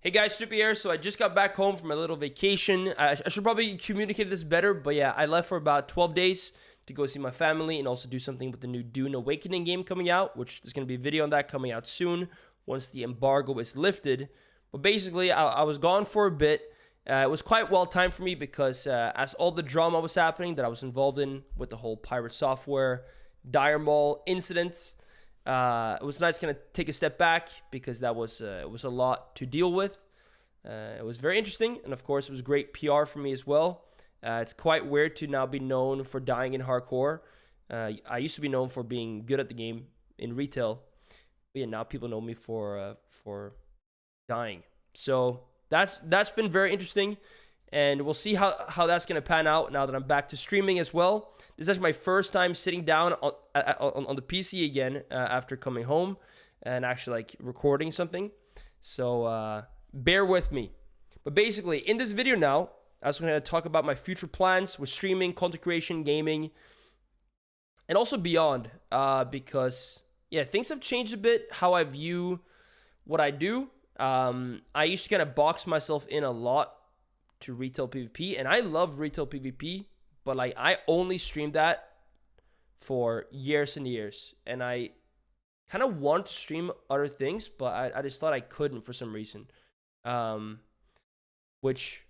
Hey guys, Snupy here. So I just got back home from a little vacation. I should probably communicate this better, but yeah, I left for about 12 days to go see my family and also do something with the new Dune Awakening game coming out, which there's going to be a video on that coming out soon once the embargo is lifted. But basically, I was gone for a bit. It was quite well timed for me because as all the drama was happening that I was involved in with the whole pirate software, Dire Mall incidents, it was nice to kind of take a step back because that was it was a lot to deal with. It was very interesting, and of course, it was great PR for me as well. It's quite weird to now be known for dying in hardcore. I used to be known for being good at the game in retail, but yeah, now people know me for dying. So that's been very interesting, and we'll see how that's gonna pan out now that I'm back to streaming as well. This is actually my first time sitting down on the PC again after coming home and actually like recording something. So bear with me. But basically, in this video now, I was going to talk about my future plans with streaming, content creation, gaming, and also beyond. Because yeah, things have changed a bit how I view what I do. I used to kind of box myself in a lot to retail PvP, and I love retail PvP. But like I only streamed that for years and years, and I kind of want to stream other things, but I just thought I couldn't for some reason, which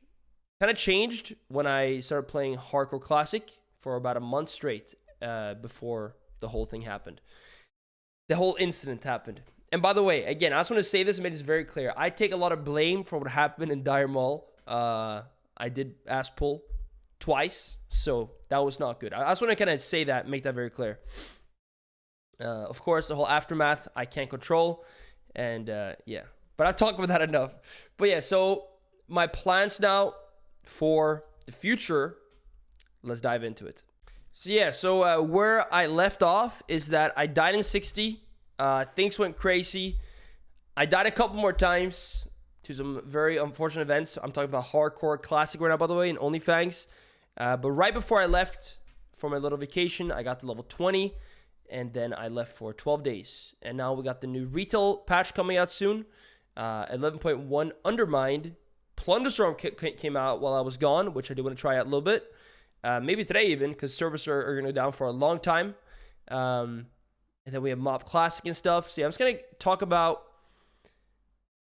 kind of changed when I started playing Hardcore Classic for about a month straight before the whole thing happened. The whole incident happened. And by the way, again, I just want to say this and make this very clear. I take a lot of blame for what happened in Dire Mall. I did ass pull twice, so that was not good. I just want to kind of say that, make that very clear. Of course, the whole aftermath I can't control, and yeah, but I've talked about that enough. But yeah, so my plans now for the future, let's dive into it. So yeah, so where I left off is that I died in 60. Things went crazy. I died a couple more times to some very unfortunate events. I'm talking about Hardcore Classic right now, by the way, and OnlyFans. But right before I left for my little vacation, I got to level 20, and then I left for 12 days. And now we got the new retail patch coming out soon. 11.1 Undermined. Plunderstorm came out while I was gone, which I do want to try out a little bit. Maybe today even, because servers are going to go down for a long time. And then we have Mob Classic and stuff. So yeah, I'm just going to talk about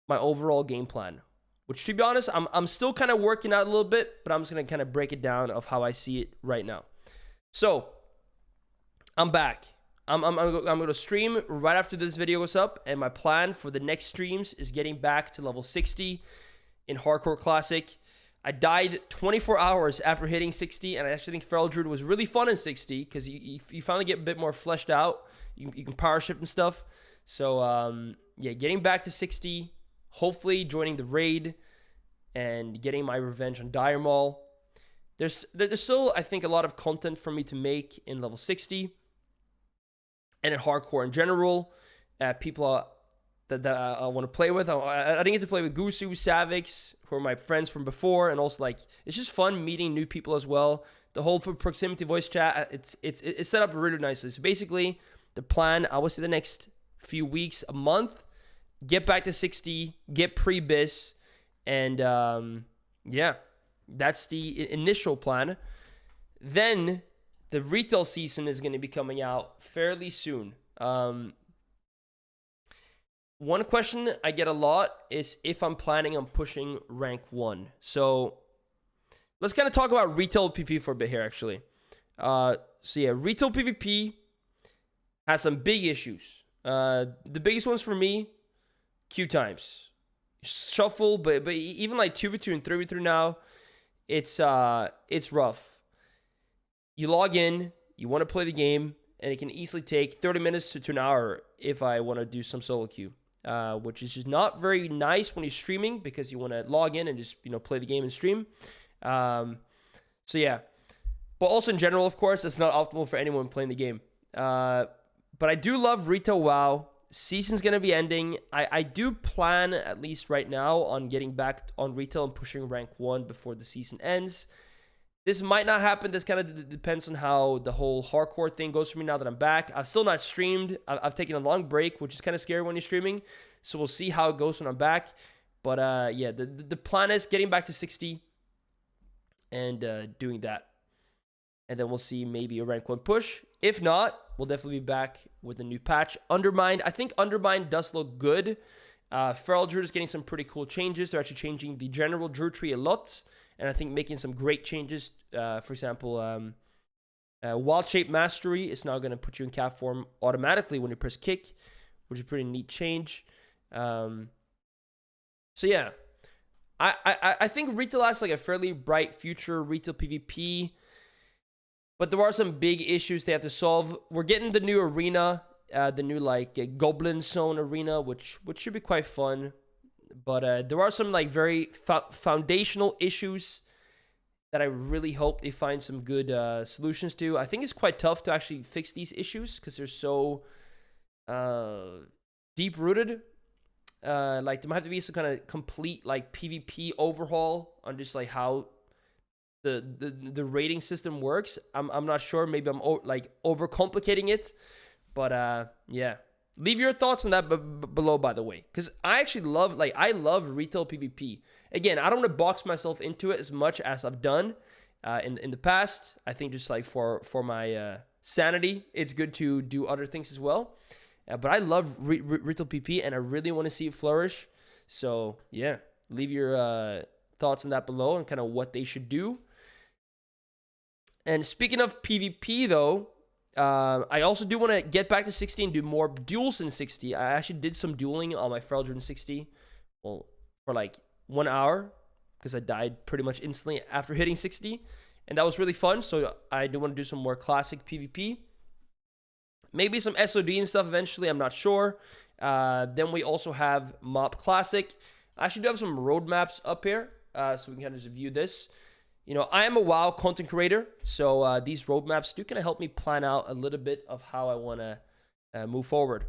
my overall game plan, which, to be honest, I'm still kind of working out a little bit, but I'm just going to kind of break it down of how I see it right now. So I'm back. I'm going to stream right after this video goes up, and my plan for the next streams is getting back to level 60 in Hardcore Classic. I died 24 hours after hitting 60, and I actually think Feral Druid was really fun in 60 because you finally get a bit more fleshed out. You can power shift and stuff. So yeah, getting back to 60, hopefully joining the raid and getting my revenge on Dire Mall. There's still, I think, a lot of content for me to make in level 60 and in Hardcore in general. People that I want to play with. I didn't get to play with Gusu, Savix, who are my friends from before, and also like it's just fun meeting new people as well. The whole proximity voice chat, it's set up really nicely. So basically, the plan, I would say the next few weeks, a month, get back to 60, get pre-bis, and yeah, that's the initial plan. Then the retail season is going to be coming out fairly soon. One question I get a lot is if I'm planning on pushing rank 1. So let's kind of talk about retail PvP for a bit here, actually. So yeah, retail PvP has some big issues. The biggest ones for me, queue times. Shuffle, but even like 2v2 and 3v3 now, it's rough. You log in, you want to play the game, and it can easily take 30 minutes to an hour if I want to do some solo queue. Which is just not very nice when you're streaming because you want to log in and just, play the game and stream. So yeah, but also in general, of course, it's not optimal for anyone playing the game. But I do love retail WoW. Season's going to be ending. I do plan, at least right now, on getting back on retail and pushing rank 1 before the season ends. This might not happen. This kind of depends on how the whole hardcore thing goes for me now that I'm back. I've still not streamed. I've taken a long break, which is kind of scary when you're streaming. So we'll see how it goes when I'm back. But yeah, the plan is getting back to 60 and doing that. And then we'll see maybe a rank 1 push. If not, we'll definitely be back with a new patch. Undermined, I think Undermined does look good. Feral Druid is getting some pretty cool changes. They're actually changing the general Druid tree a lot. And I think making some great changes. For example, Wild Shape Mastery is now going to put you in cap form automatically when you press kick, which is a pretty neat change. So yeah, I think retail has like a fairly bright future, retail PvP. But there are some big issues they have to solve. We're getting the new arena, the new like Goblin Zone arena, which should be quite fun. But there are some like very foundational issues that I really hope they find some good solutions to. I think it's quite tough to actually fix these issues because they're so deep-rooted. Like there might have to be some kind of complete like PvP overhaul on just like how the rating system works. I'm not sure. Maybe I'm like overcomplicating it, but yeah. Leave your thoughts on that below, by the way, because I actually love retail PvP. Again, I don't want to box myself into it as much as I've done in the past. I think just like for my sanity, it's good to do other things as well. But I love retail PvP, and I really want to see it flourish. So yeah, leave your thoughts on that below and kind of what they should do. And speaking of PvP, though, I also do want to get back to 60 and do more duels in 60. I actually did some dueling on my Feral Druid in 60, well, for like 1 hour, because I died pretty much instantly after hitting 60, and that was really fun. So I do want to do some more classic PvP. Maybe some SOD and stuff eventually, I'm not sure. Then we also have Mob Classic. I actually do have some roadmaps up here, so we can kind of just view this. You know, I am a WoW content creator, so these roadmaps do kind of help me plan out a little bit of how I want to move forward.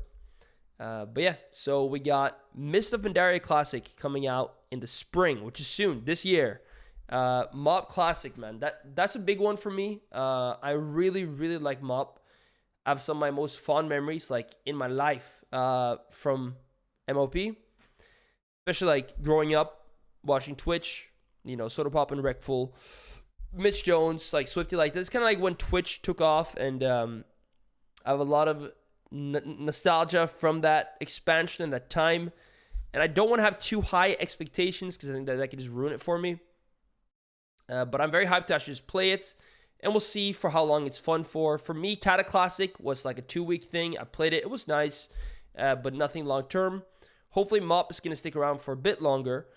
But yeah, so we got Mist of Pandaria Classic coming out in the spring, which is soon, this year. Mob Classic, man, that's a big one for me. I really, really like Mob. I have some of my most fond memories, like, in my life from MOP. Especially, like, growing up, watching Twitch. You know, Soda Pop and Wreckful, Mitch Jones, like Swifty, like that's kind of like when Twitch took off, and I have a lot of nostalgia from that expansion and that time, and I don't want to have too high expectations because I think that could just ruin it for me. But I'm very hyped to actually just play it, and we'll see for how long it's fun for. For me, Kata Classic was like a 2-week thing. I played it; it was nice, but nothing long term. Hopefully, Mop is gonna stick around for a bit longer.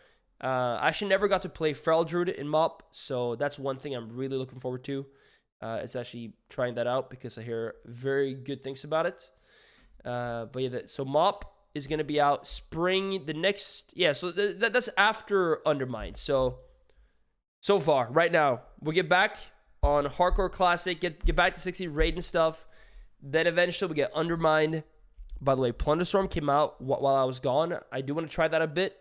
I actually never got to play Feral Druid in MOP, so that's one thing I'm really looking forward to. It's actually trying that out because I hear very good things about it. But yeah, so MOP is going to be out spring the next... Yeah, so that's after Undermined. So far, right now, we'll get back on Hardcore Classic, get back to 60 raid and stuff. Then eventually we get Undermined. By the way, Plunderstorm came out while I was gone. I do want to try that a bit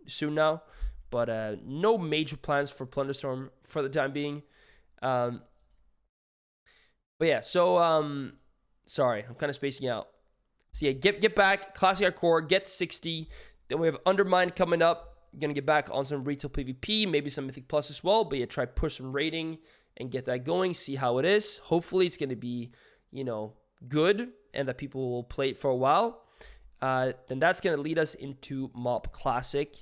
soon now. But no major plans for Plunderstorm for the time being. But yeah, so... sorry, I'm kind of spacing out. So yeah, get back, Classic Hardcore, get to 60. Then we have Undermined coming up. Gonna get back on some retail PvP, maybe some Mythic Plus as well. But yeah, try push some rating and get that going, see how it is. Hopefully it's gonna be, you know, good and that people will play it for a while. Then that's gonna lead us into Mob Classic.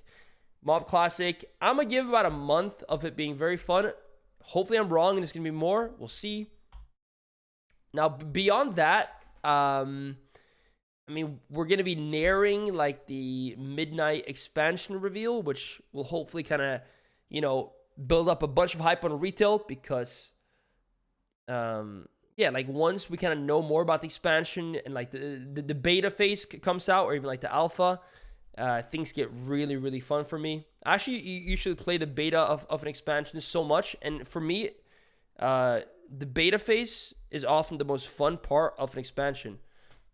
Mob Classic, I'm gonna give about a month of it being very fun. Hopefully I'm wrong and it's gonna be more. We'll see. Now beyond that, I mean, we're going to be nearing, like, the Midnight expansion reveal, which will hopefully kind of, you know, build up a bunch of hype on retail because, yeah, like, once we kind of know more about the expansion and, like, the beta phase comes out or even, like, the alpha, things get really, really fun for me. Actually, you should play the beta of an expansion so much, and for me, the beta phase is often the most fun part of an expansion.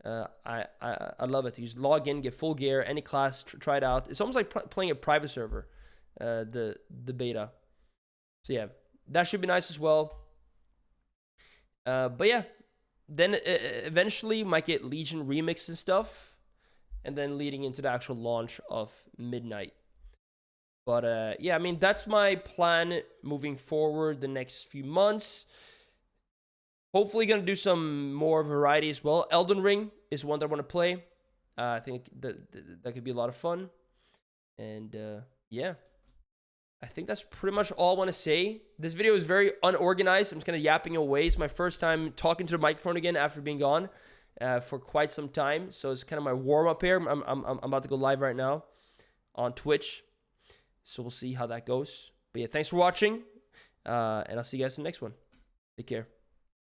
I love it. You just log in, get full gear, any class, try it out. It's almost like playing a private server, the beta. So yeah, that should be nice as well. But yeah, then eventually might get Legion remix and stuff, and then leading into the actual launch of Midnight. But yeah, I mean, that's my plan moving forward the next few months. Hopefully going to do some more variety as well. Elden Ring is one that I want to play. I think that could be a lot of fun. And yeah, I think that's pretty much all I want to say. This video is very unorganized. I'm just kind of yapping away. It's my first time talking to the microphone again after being gone for quite some time. So it's kind of my warm-up here. I'm about to go live right now on Twitch. So we'll see how that goes. But yeah, thanks for watching. And I'll see you guys in the next one. Take care.